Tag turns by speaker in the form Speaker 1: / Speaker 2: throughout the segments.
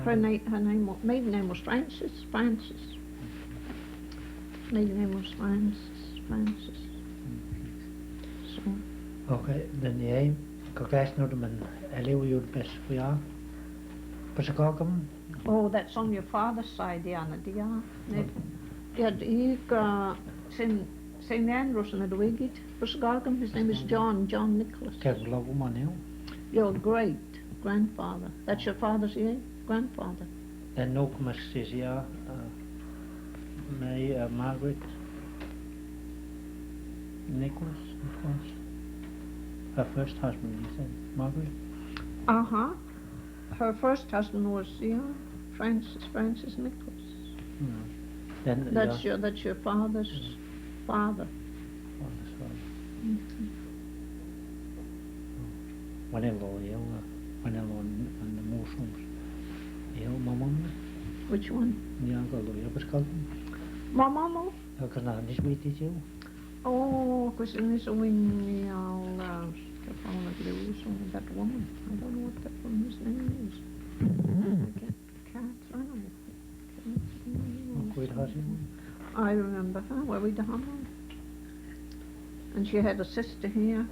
Speaker 1: Her maiden name was Frances. Maiden name was Frances. So.
Speaker 2: Okay, then yeah, guys know the man. Ellie, you the best we are. Pasakagam.
Speaker 1: Oh, that's on your father's side, Diana. Yeah, he St. Andrews in the Wicked. Pasakagam. His name is John Nicholas. Your great grandfather. That's your father's grandfather.
Speaker 2: Then no commas is Margaret Nicholas. Her first husband, you said, Margaret?
Speaker 1: Her first husband was, Francis Nicholas.
Speaker 2: Then
Speaker 1: that's your father's father.
Speaker 2: Father's father. When on the mushrooms. My mum.
Speaker 1: Which one?
Speaker 2: Yeah, I was called.
Speaker 1: My mama?
Speaker 2: Because now this week did you?
Speaker 1: Oh, because in this wing, that woman. I don't know what that woman's name is. I remember her. Were we down? And she had a sister here.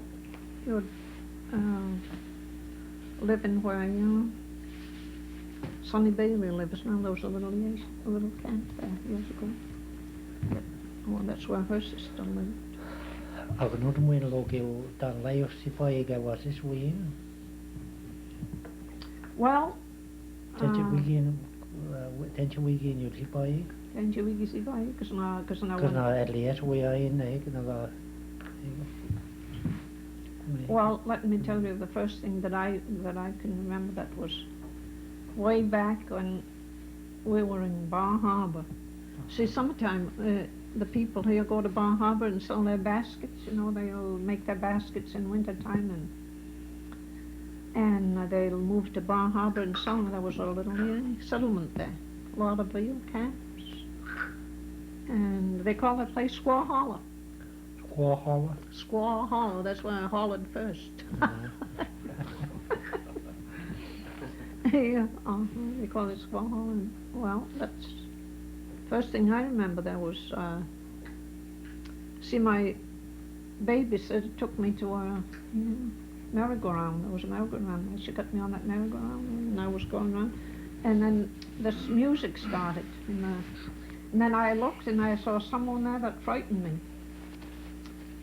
Speaker 1: She would live in where Sonny Bailey lives now. There was a little camp there years ago. Oh, that's where her sister lived.
Speaker 2: I can not win a local down Laos if I was this way.
Speaker 1: Well,
Speaker 2: Did you weekend you see by?
Speaker 1: Did you weekend see by? Because now
Speaker 2: at least we are in
Speaker 1: Well, let me tell you the first thing that I can remember that was way back when we were in Bar Harbor. See, summertime, the people here go to Bar Harbor and sell their baskets. They'll make their baskets in winter time, and they'll move to Bar Harbor and sell them. There was a little settlement there, a lot of real camps, and they call that place Squaw Hollow.
Speaker 2: Squaw Hollow?
Speaker 1: Squaw Hollow, that's where I hollered first. Yeah, they call it Squaw Hollow. Well, that's first thing I remember. There was my babysitter took me to a merry-go-round. There was a merry-go-round there. She got me on that merry-go-round, and I was going around, and then this music started, and then I looked and I saw someone there that frightened me.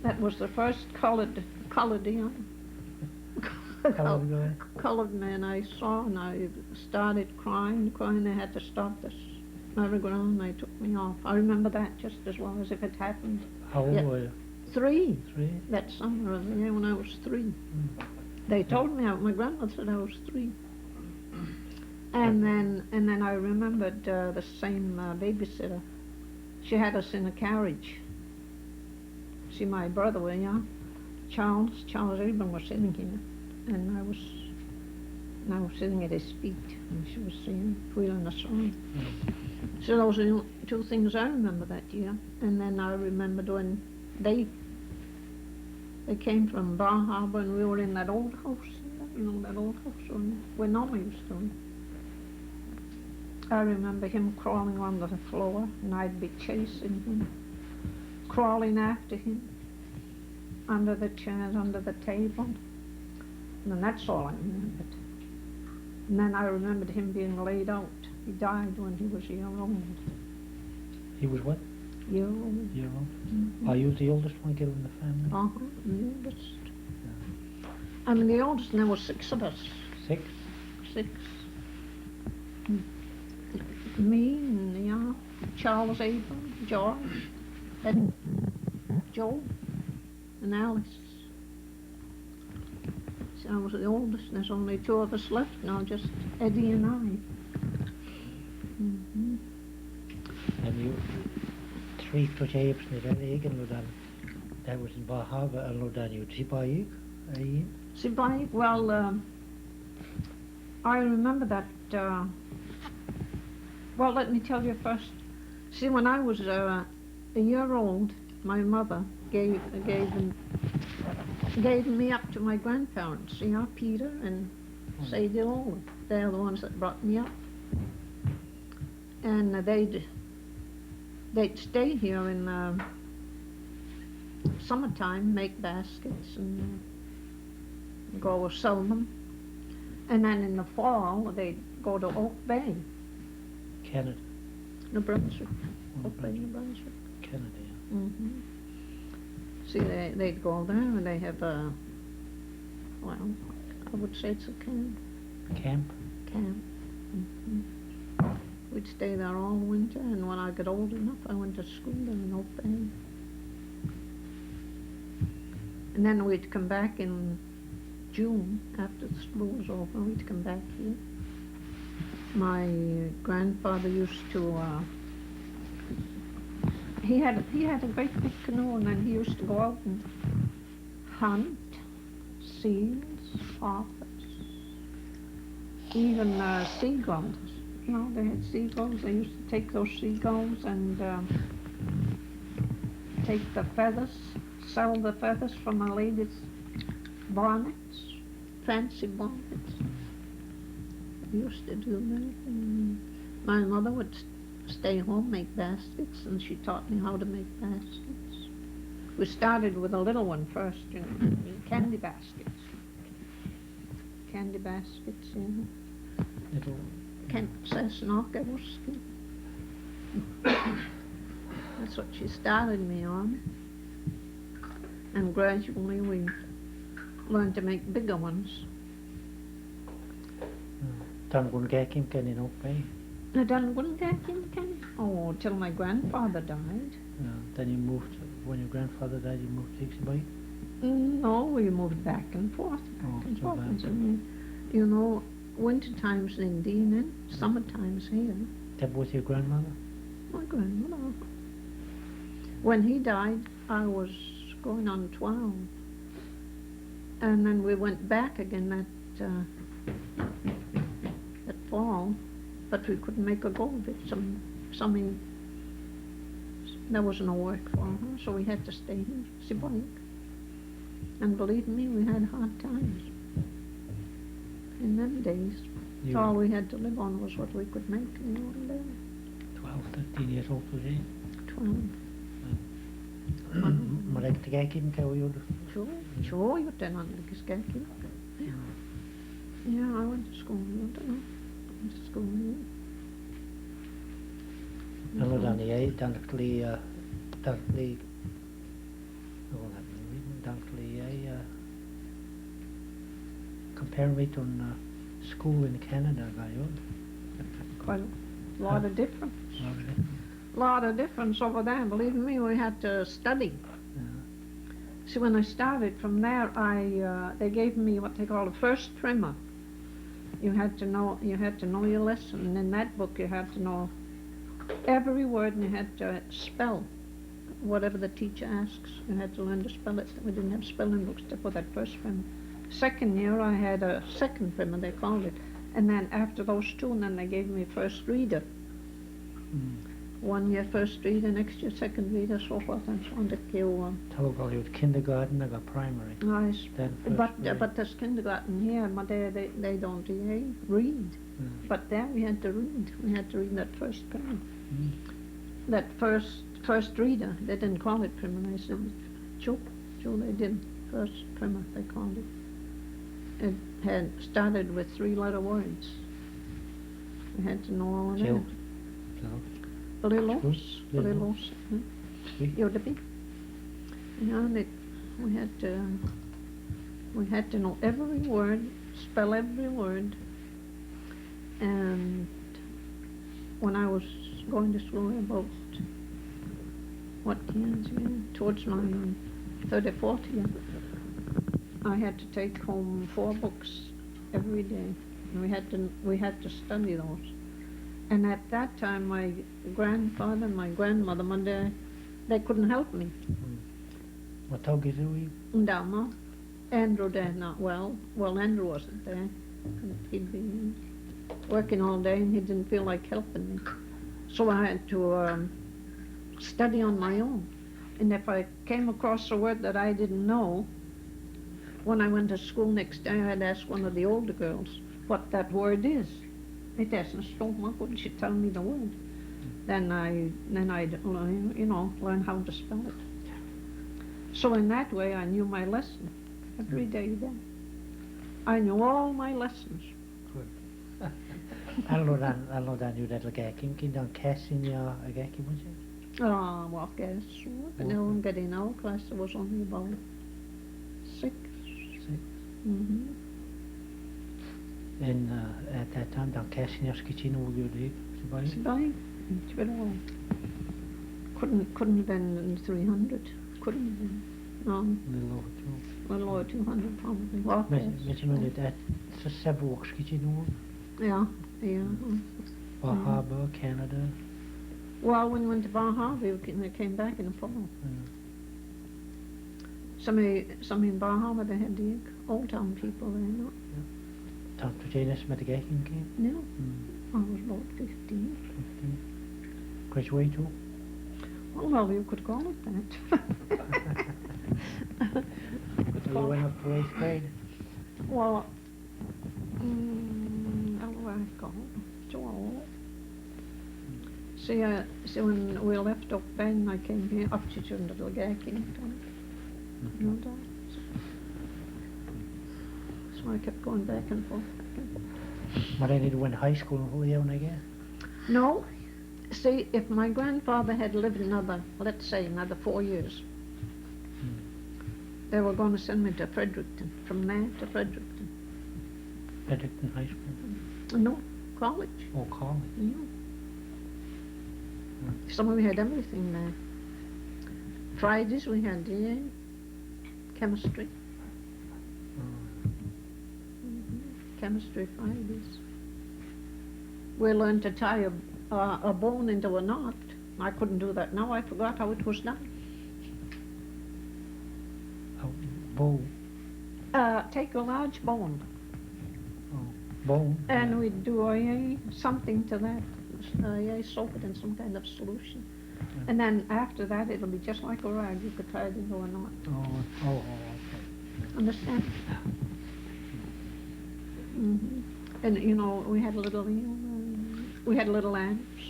Speaker 1: That was the first colored man I saw, and I started crying. They had to stop this merry-go-round, and they took me off. I remember that just as well as if it happened.
Speaker 2: How old were you?
Speaker 1: 3. That summer of the year when I was 3. They told me, my grandmother said I was 3. And then I remembered the same babysitter. She had us in a carriage. See, my brother, Charles Abraham was sitting here, and I was sitting at his feet, and she was wheeling us around. So those are the 2 things I remember that year. And then I remembered when they came from Bar Harbor, and we were in that old house, that old house where Norma used to live. I remember him crawling on the floor, and I'd be chasing him, crawling after him, under the chairs, under the table. And that's all I remembered. And then I remembered him being laid out. He died when he was a year old.
Speaker 2: He was what?
Speaker 1: Year old.
Speaker 2: Mm-hmm. Are you the oldest one kid in the family?
Speaker 1: The oldest. Yeah. I mean, the oldest, and there were 6 of us.
Speaker 2: 6?
Speaker 1: 6. Me and Charles Abram, George, Ed, Joe, and Alice. So I was the oldest, and there's only 2 of us left now, just Eddie and I. Mm-hmm.
Speaker 2: And you 3 projects in that and that was in Bar Harbor, and then you Sibayik?
Speaker 1: Sibayik? Well, I remember that. Well, let me tell you first. See, when I was a year old, my mother gave me up to my grandparents. Peter and Sadie Lola. They're the ones that brought me up. and they'd stay here in summertime, make baskets and go sell them. And then in the fall, they'd go to Oak Bay,
Speaker 2: Canada.
Speaker 1: New Brunswick.
Speaker 2: Oh,
Speaker 1: Oak Bay, New Brunswick.
Speaker 2: Canada, yeah.
Speaker 1: Mm-hmm. See, they'd go there and they have a, well, I would say it's a camp.
Speaker 2: Camp?
Speaker 1: Camp. Mm-hmm. We'd stay there all winter, and when I got old enough, I went to school there in Oak Bay. And then we'd come back in June, after the school was over, we'd come back here. My grandfather used to, he had a great big canoe, and then he used to go out and hunt seals, poppers, even seagulls. You know, they had seagulls. They used to take those seagulls and take the feathers, sell the feathers from a lady's bonnets, fancy bonnets. They used to do that. And my mother would stay home, make baskets, and she taught me how to make baskets. We started with a little one first, you know, candy baskets. Candy baskets, you know.
Speaker 2: Little.
Speaker 1: Sesnockowski. That's what she started me on. And gradually we learned to make bigger ones.
Speaker 2: Tangungakim can in Oak Bay.
Speaker 1: Oh, till my grandfather died.
Speaker 2: Then you moved, when your grandfather died, you moved to Ixabay?
Speaker 1: No, we moved back and forth, you know, winter times in Deanan, summer times here.
Speaker 2: That was your grandmother?
Speaker 1: My grandmother. When he died, I was going on 12. And then we went back again that fall, but we couldn't make a go of it. There was no work for her, so we had to stay here, Siboney. And believe me, we had hard times. In them days, all we had to live on was what we could make, you know, and there.
Speaker 2: 12, 13 years old today?
Speaker 1: 12.
Speaker 2: Maar ik te kijken, kan je
Speaker 1: Sure, you did not like his khaki. Yeah, I went to school, I don't know. I went to school, yeah.
Speaker 2: Hello, Danny, dankly, compare me to school in Canada,
Speaker 1: Quite a lot of difference. Lot of difference over there. Believe me, we had to study. See, when I started from there, they gave me what they call a first primer. You had to know your lesson, and in that book you had to know every word, and you had to spell whatever the teacher asks. You had to learn to spell it. We didn't have spelling books for that first primer. Second year I had a second primer, they called it, and then after those two, and then they gave me first reader. 1 year first reader, next year second reader, so forth and so on.
Speaker 2: Talk about your kindergarten, I got primary.
Speaker 1: Nice. But there's kindergarten here, but they don't read. But there we had to read. We had to read that first primer. That first reader. They didn't call it primer. They said Joe they did first primer. They called it. It had started with 3-letter words. We had to know all of that. Lilos. Yodabi. Yeah, we had to know every word, spell every word. And when I was going to school about towards my 3rd or 4th year, I had to take home 4 books every day. And we had to study those. And at that time, my grandfather and my grandmother, they couldn't help me.
Speaker 2: What dog is it?
Speaker 1: Ndama. Andrew there, not well. Well, Andrew wasn't there. He'd been working all day, and he didn't feel like helping me. So I had to study on my own. And if I came across a word that I didn't know, when I went to school next day, I'd ask one of the older girls what that word is. It hasn't stole my, wouldn't she tell me the word? then I'd learn, learn how to spell it. So in that way, I knew my lesson every day then. I knew all my lessons.
Speaker 2: Good. Allodan you that again kin dan casting ya again was it?
Speaker 1: Oh, well, guess what? And now I'm getting our class. There was only about 6.
Speaker 2: 6.
Speaker 1: Mm-hmm.
Speaker 2: And at that time dan casting ya skitchen all you did.
Speaker 1: Bye. Couldn't have been 300. Couldn't have been. No. Little over 200 probably. Well,
Speaker 2: Met je dat ze several skitchen all?
Speaker 1: Yeah.
Speaker 2: Bar Harbor, Canada.
Speaker 1: Well, when we went to Bar Harbor, we came back in the fall. Some in Bar Harbor, they had the Old Town people there, no?
Speaker 2: Tant to Janus met de kijking came?
Speaker 1: No. I was about 15.
Speaker 2: Graduate too?
Speaker 1: Well, you could call it that.
Speaker 2: So you went up to 8th grade?
Speaker 1: Well, how do I call it? 12. See, when we left up then, I came here up to Gagking. So I kept going back and forth.
Speaker 2: Maar I need to win high school in Julio, I guess?
Speaker 1: No. See, if my grandfather had lived another 4 years, they were going to send me to Fredericton, from there to Fredericton.
Speaker 2: Fredericton High School?
Speaker 1: No, college.
Speaker 2: Oh, college.
Speaker 1: Yeah. So we had everything there. Fridays we had chemistry. Chemistry Fridays. We learned to tie a bone into a knot. I couldn't do that now. I forgot how it was done.
Speaker 2: A bone?
Speaker 1: Take a large bone.
Speaker 2: Oh, bone?
Speaker 1: And we'd do something to that. Soak it in some kind of solution. And then after that, it'll be just like a rag. You could tie it into a knot.
Speaker 2: Okay.
Speaker 1: Understand? And we had little lamps,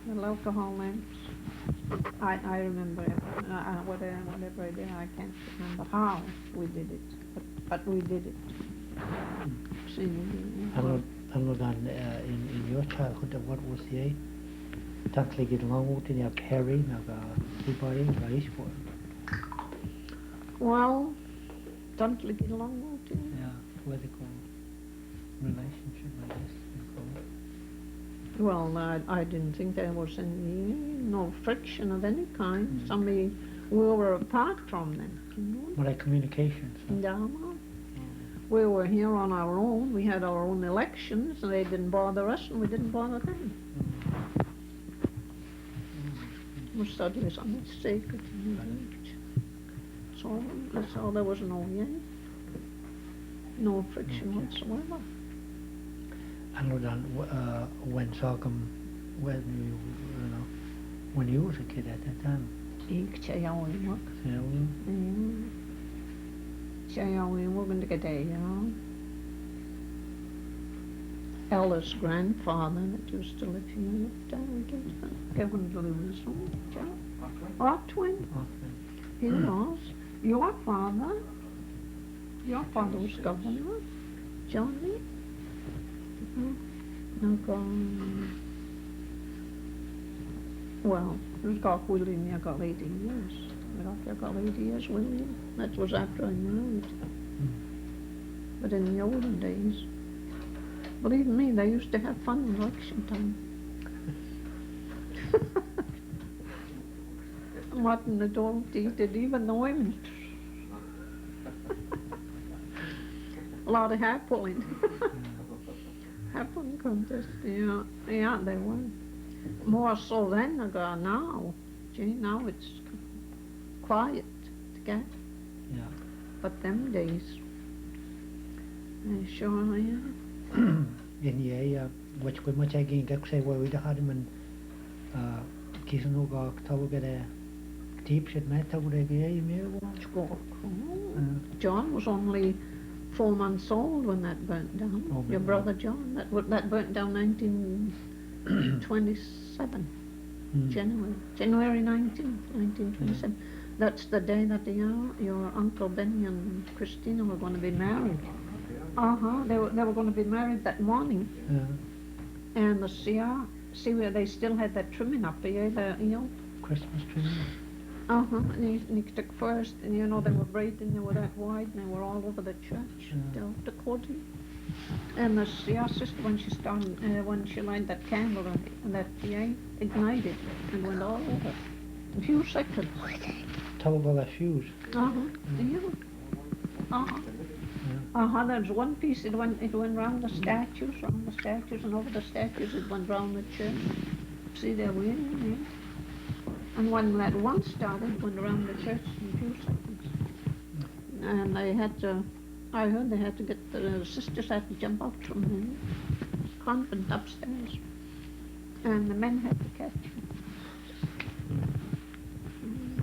Speaker 1: little alcohol lamps. I remember whatever I did. I can't remember how we did it, but we did it.
Speaker 2: And in your childhood, what was the don't like it long out in your Perry,
Speaker 1: Well, don't like it long out in.
Speaker 2: Yeah, political relationship, I guess.
Speaker 1: Well, I didn't think there was no friction of any kind. We were apart from them.
Speaker 2: Well, like communications.
Speaker 1: Yeah. We were here on our own. We had our own elections, and they didn't bother us, and we didn't bother them. We studied something sacred. So there was no friction whatsoever.
Speaker 2: And when when you was a kid at that time?
Speaker 1: Ella's grandfather that used to live here or twin. He was. Your father was governor, Johnny. Well, it was got William, you got 80 years. You got 80 years, William. That was after I married. But in the olden days, believe me, they used to have fun in election time. Martin the dog did even the women. A lot of hair pulling. Hair pulling contest, yeah, they were. More so then than now. Gee, now it's quiet to get.
Speaker 2: Yeah.
Speaker 1: But them days, they sure
Speaker 2: which could much again get say well we had him and kissing no go to get a deep shit met over the game.
Speaker 1: John was only 4 months old when that burnt down. Your brother John, that burnt down 1927. January 19th, 1927. That's the day that your Uncle Benny and Christina were going to be married. They were going to be married that morning.
Speaker 2: Yeah.
Speaker 1: And the see where they still had that trimming up here,
Speaker 2: Christmas trimming.
Speaker 1: And he took first, and they were braiding, they were that wide, and they were all over the church, the clothing. And the sister, when she started, when she lighted that candle, that ignited and went all over. A few seconds.
Speaker 2: Tell about that fuse.
Speaker 1: There's one piece, it went round the statues, and over the statues, it went round the church. See, they're winning, yeah. And when that one started, it went around the church in a few seconds. And they had to, I heard they had to get, the sisters had to jump out from the convent upstairs. And the men had to catch them.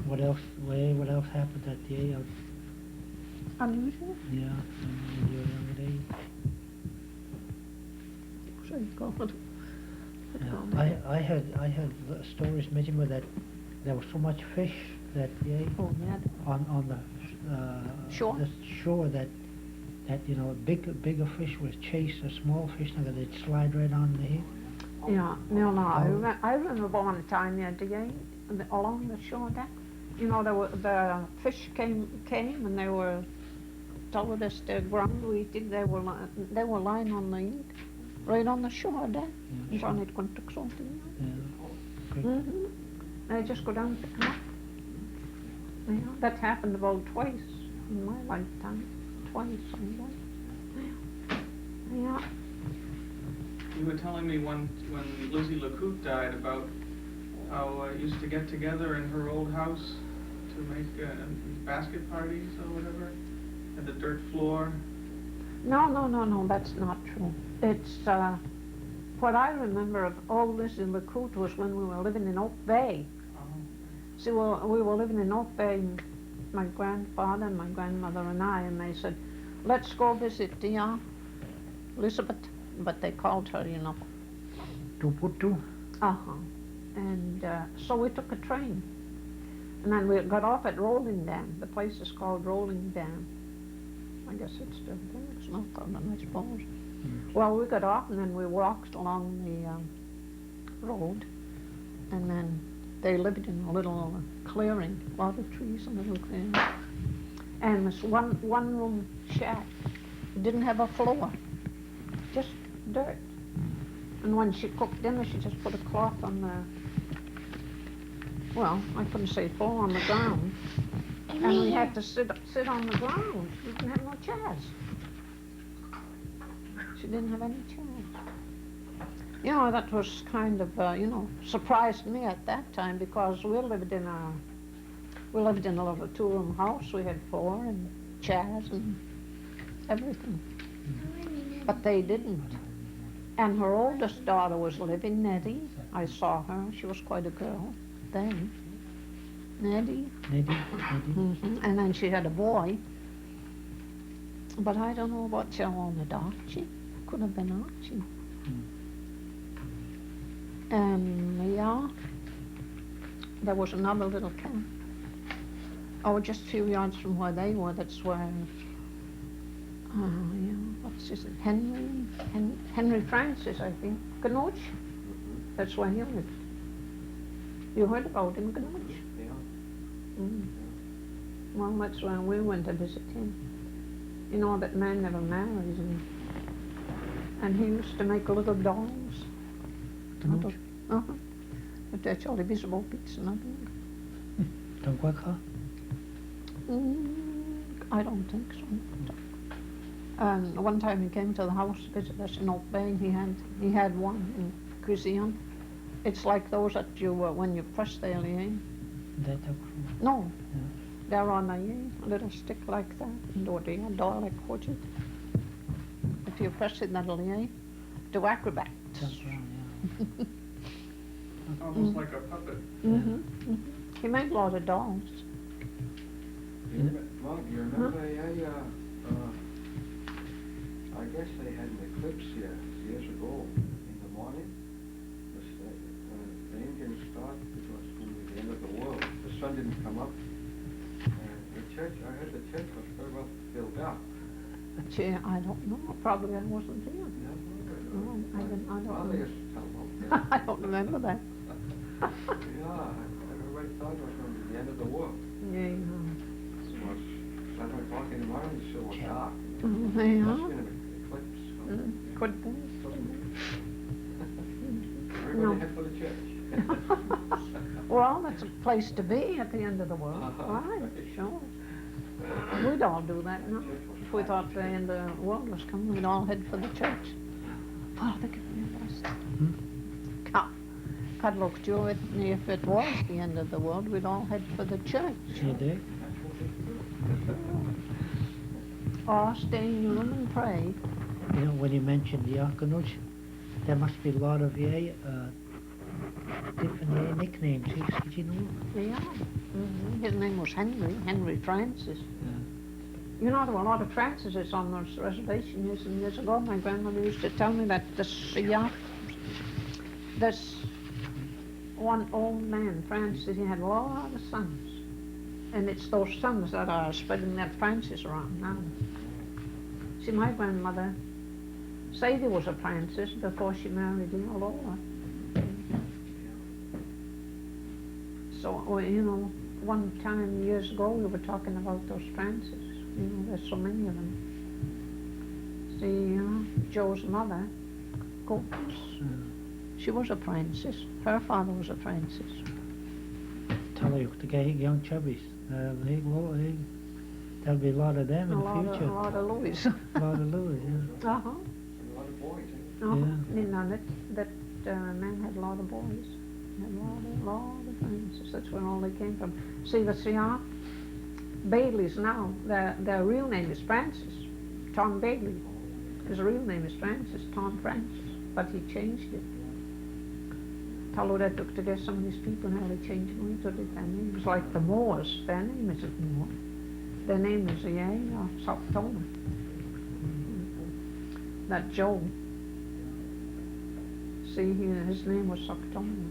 Speaker 2: What else happened that day?
Speaker 1: Unusual?
Speaker 2: Yeah, in your younger days.
Speaker 1: So you call it.
Speaker 2: Yeah. I had stories mentioned that there was so much fish that day on the
Speaker 1: shore.
Speaker 2: The shore that bigger fish was chased a small fish and they'd slide right on the head.
Speaker 1: Yeah, I remember one time along the shore there. The fish came and they were told us the ground we did. They were lying on the right on the shore there.
Speaker 2: Yeah,
Speaker 1: sure. It couldn't take something.
Speaker 2: Yeah.
Speaker 1: They just go down and pick them up. Yeah, that happened about twice in my lifetime. Twice, anyway. Yeah.
Speaker 3: You were telling me when Lizzie LeCoute died about how used to get together in her old house to make basket parties or whatever, and the dirt floor.
Speaker 1: No, that's not true. It's, what I remember of old Lizzie LeCoute was when we were living in Oak Bay. See, we were living in Oak Bay, my grandfather and my grandmother and I, and they said, let's go visit Elizabeth, but they called her,
Speaker 2: Tuputu.
Speaker 1: And so we took a train. And then we got off at Rolling Dam. The place is called Rolling Dam. I guess it's still there. It's not I suppose. Well, we got off and then we walked along the road. And then they lived in a little clearing, a lot of trees, a little clearing. And this one room shack. It didn't have a floor, just dirt. And when she cooked dinner, she just put a cloth on I couldn't say floor, on the ground. And we had to sit on the ground. She didn't have no chairs. She didn't have any chairs. That was kind of, surprised me at that time because we lived in a little two-room house. We had floor and chairs and everything. But they didn't. And her oldest daughter was living, Nettie. I saw her. She was quite a girl then. Nettie. And then she had a boy. But I don't know what she wanted, Archie. Could have been Archie. And there was another little camp. Just a few yards from where they were. That's where, what's his name? Henry Francis, I think. Ganoche. That's where he lived. You heard about him, Ganoche?
Speaker 4: Yeah.
Speaker 1: Well, that's where we went to visit him. That man never marries, and he used to make little dolls.
Speaker 2: Ganoche?
Speaker 1: But that's all visible bits and nothing.
Speaker 2: Don't work hard?
Speaker 1: I don't think so. One time he came to the house to visit us in Oak Bay, and he had one in Cuisine. It's like those that you, when you press the alien. No.
Speaker 2: Yeah.
Speaker 1: They're on a little stick like that, and a door like what it. If you press it, that'll do acrobats.
Speaker 2: That's right, yeah.
Speaker 3: Almost like a puppet.
Speaker 1: He made a lot of dolls.
Speaker 4: Mark, you remember, I guess they had an eclipse here years ago in the morning. The come up. The church, I heard the church was very well filled up.
Speaker 1: Gee, I don't know. Probably I wasn't there. No, I don't
Speaker 4: Father
Speaker 1: know.
Speaker 4: used to tell them.
Speaker 1: I don't remember that.
Speaker 4: Yeah, everybody thought it was going to be the end of the world.
Speaker 1: Yeah.
Speaker 4: It was 7 o'clock in the morning, so it was dark.
Speaker 1: Yeah.
Speaker 4: Must have been an eclipse.
Speaker 1: Could be.
Speaker 4: Everybody
Speaker 1: No.
Speaker 4: head for the church.
Speaker 1: Well, that's a place to be at the end of the world. Right, sure. We'd all do that now. If we thought the end of the world was coming, we'd all head for the church. Father, give me a blessing. God looked you if it was the end of the world, we'd all head for the church.
Speaker 2: You do?
Speaker 1: Or stay in your room and pray.
Speaker 2: You know, when you mentioned the orphanage, there must be a lot of different nicknames. Did you know?
Speaker 1: Yeah. His name was Henry Francis. You know, there were a lot of Francises on this reservation years and years ago. My grandmother used to tell me that this one old man, Francis, he had a lot of sons. And it's those sons that are spreading that Francis around now. See, my grandmother, Sadie was a Francis before she married Lola. So, you know, one time years ago we were talking about those Francis. You know, there's so many of them. See, Joe's mother, Goats, she was a Francis. Her father was a Francis.
Speaker 2: Tell you, the young chubbies, there'll be a lot of them in the future.
Speaker 1: A lot of Louis.
Speaker 2: A lot of Louis, yeah.
Speaker 1: Uh-huh.
Speaker 4: A lot of boys.
Speaker 1: Yeah. You know, that man had a lot of boys. He had a lot of Francis. That's where all they came from. See, Bailey's now, their real name is Francis. Tom Bailey. His real name is Francis, Tom Francis. But he changed it. How long that took to get some of these people now, they changed them into their names. Like the Moors, their name isn't Moore. Their name is Socktoner. That Joe. See, his name was Socktoner.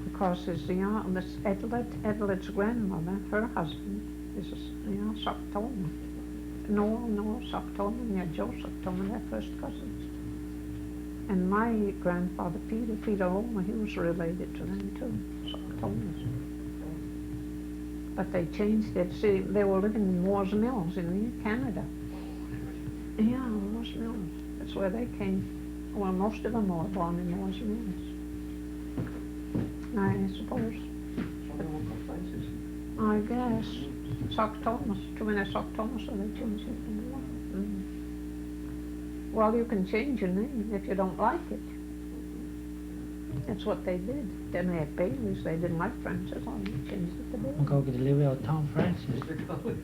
Speaker 1: Because this Edled's grandmother, her husband, is Socktoner. Noel Socktoner, yeah, Joe Socktoner, they're first cousins. And my grandfather, Peter Homer, he was related to them too, Socktoners. But they changed it. See, they were living in Moore's Mills in Canada. Yeah, Moore's Mills. That's where they came. Well, most of them were born in Moore's Mills. I suppose. I guess. Socktoners. Too many Socktoners, so they changed it to Moore. Well, you can change your name if you don't like it. That's what they did. Then they had Baileys. They didn't like Francis, so they changed it to Bailey.
Speaker 2: I'm going to live out Tom Francis.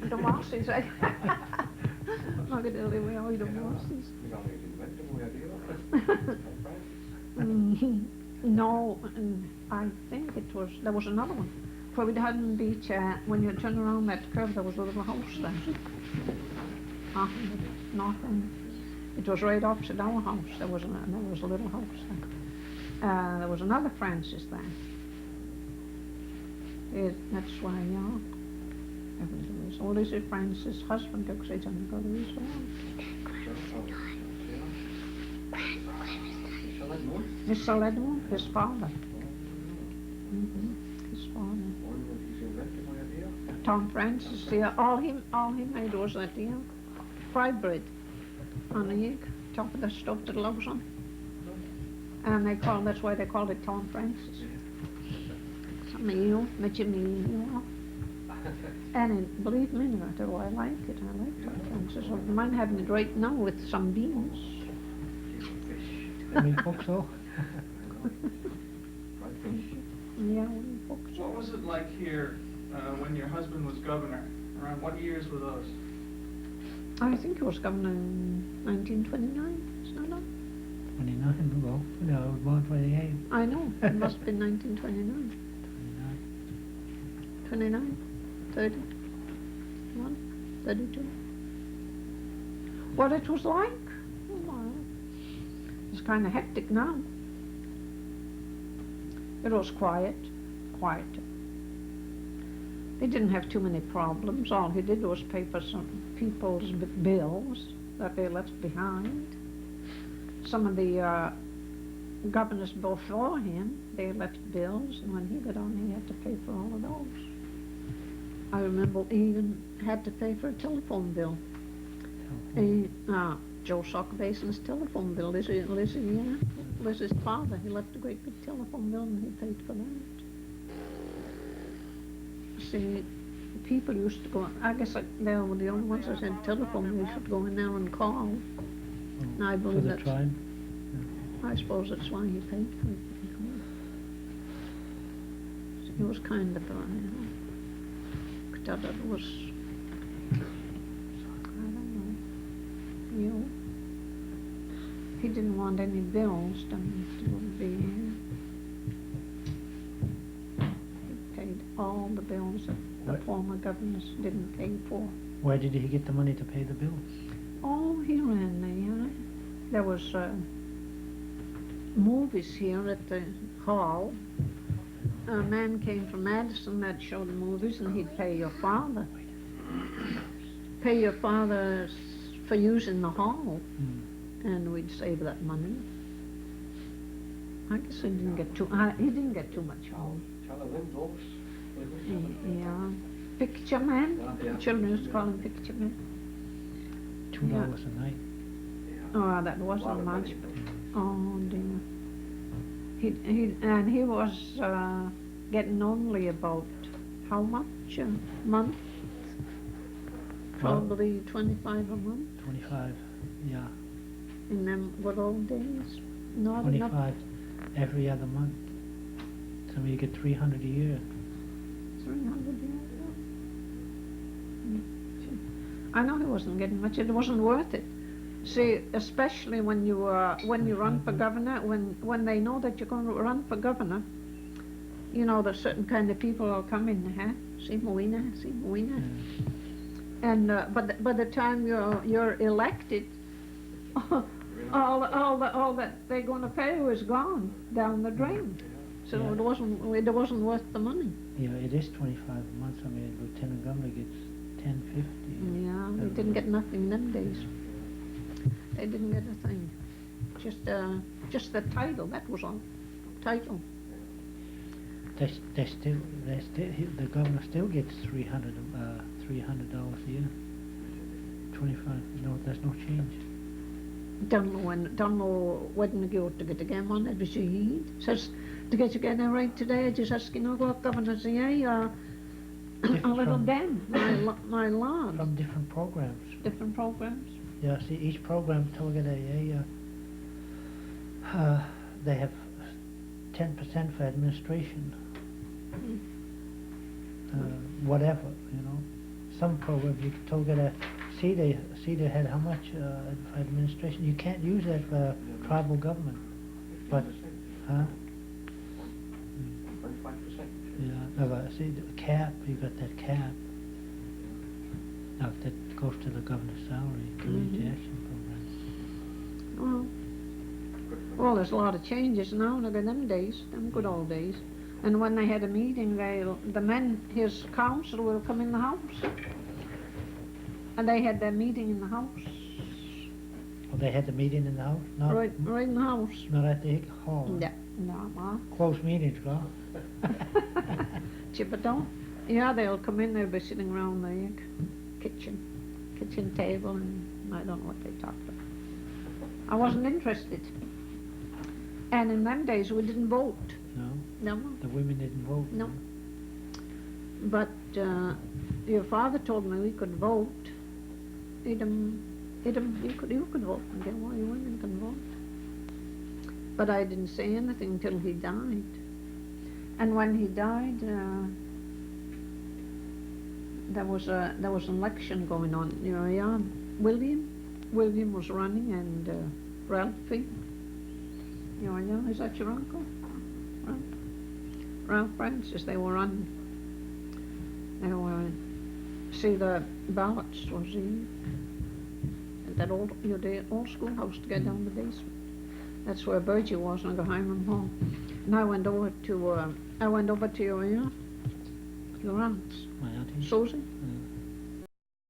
Speaker 1: The Marcies, eh? I'm going to live out the Marcies. No, I think there was another one. Where we had in the beach, when you turn around that curve, there was a little house there. Nothing. It was right opposite our house. There was a little house there. There was another Francis there. That's why, all this is Francis' husband took say something to go to his Mr. Ledmore, his father. His father. Tom Francis, all he made was that, fried bread on the egg, top of the stove to the loaves on. And that's why they called it Tom Francis. It's a meal, And believe me, do I like it. I like Tom Francis. I mind having it right now with some beans.
Speaker 2: We hope so.
Speaker 1: Yeah, we hope so.
Speaker 3: What was it like here when your husband was governor? Around what years were those?
Speaker 1: I think he was governor in 1929, isn't that?
Speaker 2: 29, well, no, I was born 28.
Speaker 1: I know, it must have been 1929. 29, 30, 32. What it was like? Well, it's kind of hectic now. It was quieter. he didn't have too many problems. All he did was pay for some people's bills that they left behind. Some of the governors before him, they left bills, and when he got on, he had to pay for all of those. I remember he even had to pay for a telephone bill. Joe Sockbason's telephone bill. Lizzie's father, he left a great big telephone bill, and he paid for that. See, people used to go, I guess they were the only ones that had telephone. We should go in there and call. And I believe
Speaker 2: For the
Speaker 1: that's,
Speaker 2: tribe?
Speaker 1: I suppose that's why he paid for it. So he was kind of, that was, I don't know, he didn't want any bills done to be he paid all the bills that the
Speaker 2: What?
Speaker 1: former governors didn't pay for.
Speaker 2: Where did he get the money to pay the bills?
Speaker 1: Oh, he ran there was movies here at the hall. A man came from Madison that showed the movies, and he'd pay your father for using the hall, and we'd save that money. I guess he didn't get too much hall. Yeah, picture man. Children used to call him picture man.
Speaker 2: $2 a night.
Speaker 1: Oh, that wasn't much. But, oh dear. He was getting only about how much a month? Probably 25 a month.
Speaker 2: 25, yeah.
Speaker 1: In them good old days. Not
Speaker 2: 25
Speaker 1: enough.
Speaker 2: every other month. So you get 300 a year.
Speaker 1: 300 years. I know he wasn't getting much. It wasn't worth it. See, especially when you run for governor, when they know that you're going to run for governor, you know, there's certain kind of people will come in, see Moina. And but by the time you're elected, all that they're going to pay you is gone down the drain. So
Speaker 2: Yeah.
Speaker 1: it wasn't worth the money.
Speaker 2: Yeah, it is 25 a month. I mean, Lieutenant Governor gets 10.50.
Speaker 1: Yeah, they didn't get nothing in them days. They didn't get a thing. Just the title. That was all. Title.
Speaker 2: The governor still gets $300 a year. 25. No, there's no change.
Speaker 1: Don't know when you go to get again on it. Says to get again right today. Just asking what governor's here. A little den, my lord.
Speaker 2: From different programs.
Speaker 1: Different programs.
Speaker 2: Yeah, see, each program they have 10% for administration. Whatever, you know. Some programs you can see they had how much for administration. You can't use that for tribal government. But, huh?
Speaker 4: 25%.
Speaker 2: Yeah, no, but see the cap, you got that cap. Now that goes to the governor's salary, community action program.
Speaker 1: Well, there's a lot of changes now. Look at them days, them good old days. And when they had a meeting, the men, his council, will come in the house. And they had their meeting in the house.
Speaker 2: Oh, they had the meeting in the house? Not,
Speaker 1: Right in the house.
Speaker 2: not at the hall?
Speaker 1: No, Ma.
Speaker 2: Closed meetings, go.
Speaker 1: Chipperton. Yeah, they'll come in, they'll be sitting around the kitchen table, and I don't know what they talked about. I wasn't interested. And in them days, we didn't vote.
Speaker 2: No?
Speaker 1: No.
Speaker 2: The women didn't vote?
Speaker 1: No. But your father told me we could vote. You could vote again. Well, you women can vote. But I didn't say anything until he died. And when he died, there was an election going on. You know, yeah, William was running, and Ralphie. You know, yeah, is that your uncle? Ralph Francis. They were running. They were. See, the ballots was in that old schoolhouse to get down the basement. That's where Virgie was, and I got Hiram home. And I went over to Your aunts?
Speaker 2: my auntie.
Speaker 1: Susie?
Speaker 2: Yeah.